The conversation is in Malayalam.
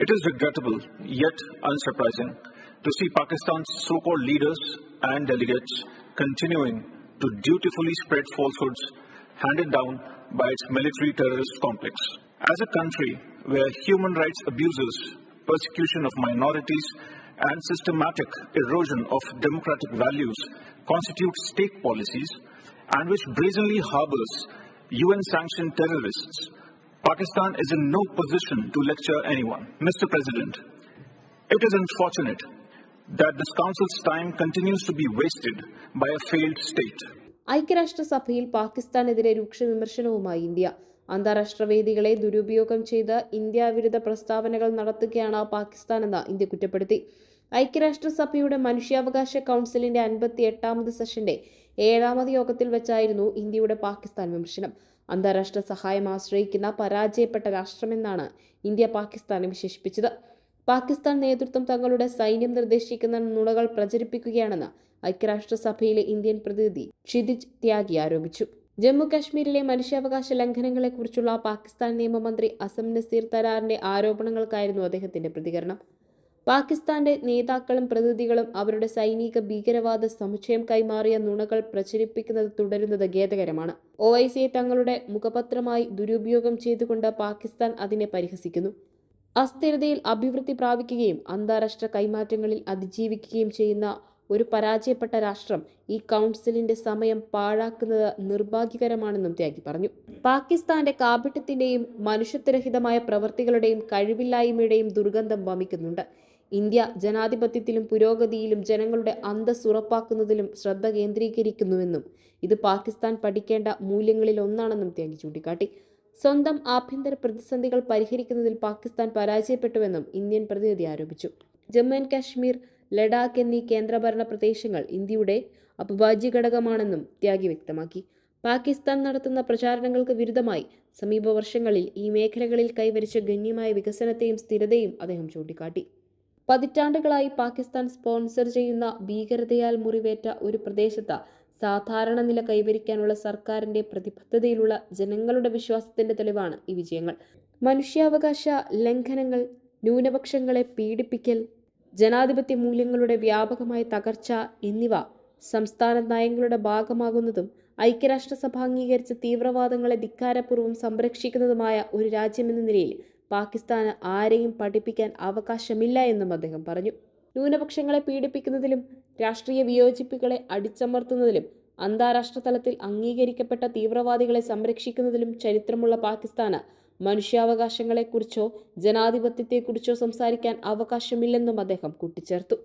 It is regrettable, yet unsurprising, to see Pakistan's so-called leaders and delegates continuing to dutifully spread falsehoods handed down by its military terrorist complex. As a country where human rights abuses, persecution of minorities, and systematic erosion of democratic values constitute state policies, and which brazenly harbors UN-sanctioned terrorists, Pakistan is in no position to lecture anyone. Mr. President, it is unfortunate that this Council's time continues to be wasted by a failed state. ഐക്യരാഷ്ട്രസഭയിൽ പാകിസ്ഥാനെതിരെ രൂക്ഷ വിമർശനവുമായി ഇന്ത്യ. അന്താരാഷ്ട്ര വേദികളെ ദുരുപയോഗം ചെയ്ത് ഇന്ത്യ വിരുദ്ധ പ്രസ്താവനകൾ നടത്തുകയാണ് പാകിസ്ഥാനെന്ന് ഇന്ത്യ കുറ്റപ്പെടുത്തി. ഐക്യരാഷ്ട്രസഭയുടെ മനുഷ്യാവകാശ കൗൺസിലിന്റെ 58ാമത് സെഷന്റെ 7ാമത് യോഗത്തിൽ വെച്ചായിരുന്നു ഇന്ത്യയുടെ പാകിസ്ഥാൻ വിമർശനം. അന്താരാഷ്ട്ര സഹായം ആശ്രയിക്കുന്ന പരാജയപ്പെട്ട രാഷ്ട്രമെന്നാണ് ഇന്ത്യ പാകിസ്ഥാനെ വിശേഷിപ്പിച്ചത്. പാകിസ്ഥാൻ നേതൃത്വം തങ്ങളുടെ സൈന്യം നിർദ്ദേശിക്കുന്ന നുണകൾ പ്രചരിപ്പിക്കുകയാണെന്ന് ഐക്യരാഷ്ട്രസഭയിലെ ഇന്ത്യൻ പ്രതിനിധി ക്ഷിതിജ് ത്യാഗി ആരോപിച്ചു. ജമ്മു കാശ്മീരിലെ മനുഷ്യാവകാശ ലംഘനങ്ങളെക്കുറിച്ചുള്ള പാകിസ്ഥാൻ നിയമമന്ത്രി അസം നസീർ തരാറിന്റെ ആരോപണങ്ങൾക്കായിരുന്നു അദ്ദേഹത്തിന്റെ പ്രതികരണം. പാകിസ്ഥാന്റെ നേതാക്കളും പ്രതിനിധികളും അവരുടെ സൈനിക ഭീകരവാദ സമുച്ചയം കൈമാറിയ നുണകൾ പ്രചരിപ്പിക്കുന്നത് തുടരുന്നത് ഖേദകരമാണ്. OICയെ തങ്ങളുടെ മുഖപത്രമായി ദുരുപയോഗം ചെയ്തുകൊണ്ട് പാകിസ്ഥാൻ അതിനെ പരിഹസിക്കുന്നു. അസ്ഥിരതയിൽ അഭിവൃദ്ധി പ്രാപിക്കുകയും അന്താരാഷ്ട്ര കൈമാറ്റങ്ങളിൽ അതിജീവിക്കുകയും ചെയ്യുന്ന ഒരു പരാജയപ്പെട്ട രാഷ്ട്രം ഈ കൗൺസിലിന്റെ സമയം പാഴാക്കുന്നത് നിർഭാഗ്യകരമാണെന്നും ത്യാഗി പറഞ്ഞു. പാകിസ്ഥാന്റെ കാപട്യത്തിന്റെയും മനുഷ്യത്വരഹിതമായ പ്രവൃത്തികളുടെയും കഴിവില്ലായ്മയുടെയും ദുർഗന്ധം വമിക്കുന്നുണ്ട്. ഇന്ത്യ ജനാധിപത്യത്തിലും പുരോഗതിയിലും ജനങ്ങളുടെ അന്തസ്സ് ഉറപ്പാക്കുന്നതിലും ശ്രദ്ധ കേന്ദ്രീകരിക്കുന്നുവെന്നും ഇത് പാകിസ്ഥാൻ പഠിക്കേണ്ട മൂല്യങ്ങളിൽ ഒന്നാണെന്നും ത്യാഗി ചൂണ്ടിക്കാട്ടി. സ്വന്തം ആഭ്യന്തര പ്രതിസന്ധികൾ പരിഹരിക്കുന്നതിൽ പാകിസ്ഥാൻ പരാജയപ്പെട്ടുവെന്നും ഇന്ത്യൻ പ്രതിനിധി ആരോപിച്ചു. ജമ്മു ആൻഡ് കാശ്മീർ, ലഡാക്ക് എന്നീ കേന്ദ്രഭരണ പ്രദേശങ്ങൾ ഇന്ത്യയുടെ അവിഭാജ്യ ഘടകമാണെന്നും ത്യാഗി വ്യക്തമാക്കി. പാകിസ്ഥാൻ നടത്തുന്ന പ്രചാരണങ്ങൾക്ക് വിരുദ്ധമായി സമീപ വർഷങ്ങളിൽ ഈ മേഖലകളിൽ കൈവരിച്ച ഗണ്യമായ വികസനത്തെയും സ്ഥിരതയും അദ്ദേഹം ചൂണ്ടിക്കാട്ടി. പതിറ്റാണ്ടുകളായി പാകിസ്ഥാൻ സ്പോൺസർ ചെയ്യുന്ന ഭീകരതയാൽ മുറിവേറ്റ ഒരു പ്രദേശത്ത് സാധാരണ നില കൈവരിക്കാനുള്ള സർക്കാരിന്റെ പ്രതിബദ്ധതയിലുള്ള ജനങ്ങളുടെ വിശ്വാസത്തിന്റെ തെളിവാണ് ഈ വിജയങ്ങൾ. മനുഷ്യാവകാശ ലംഘനങ്ങൾ, ന്യൂനപക്ഷങ്ങളെ പീഡിപ്പിക്കൽ, ജനാധിപത്യ മൂല്യങ്ങളുടെ വ്യാപകമായ തകർച്ച എന്നിവ സംസ്ഥാന നയങ്ങളുടെ ഭാഗമാകുന്നതും ഐക്യരാഷ്ട്രസഭ അംഗീകരിച്ച തീവ്രവാദങ്ങളെ ധിക്കാരപൂർവ്വം സംരക്ഷിക്കുന്നതുമായ ഒരു രാജ്യമെന്ന നിലയിൽ പാകിസ്ഥാന് ആരെയും പഠിപ്പിക്കാൻ അവകാശമില്ല എന്നും അദ്ദേഹം പറഞ്ഞു. ന്യൂനപക്ഷങ്ങളെ പീഡിപ്പിക്കുന്നതിലും രാഷ്ട്രീയ വിയോജിപ്പുകളെ അടിച്ചമർത്തുന്നതിലും അന്താരാഷ്ട്ര തലത്തിൽ അംഗീകരിക്കപ്പെട്ട തീവ്രവാദികളെ സംരക്ഷിക്കുന്നതിലും ചരിത്രമുള്ള പാകിസ്ഥാന് മനുഷ്യാവകാശങ്ങളെക്കുറിച്ചോ ജനാധിപത്യത്തെക്കുറിച്ചോ സംസാരിക്കാൻ അവകാശമില്ലെന്നും അദ്ദേഹം കൂട്ടിച്ചേർത്തു.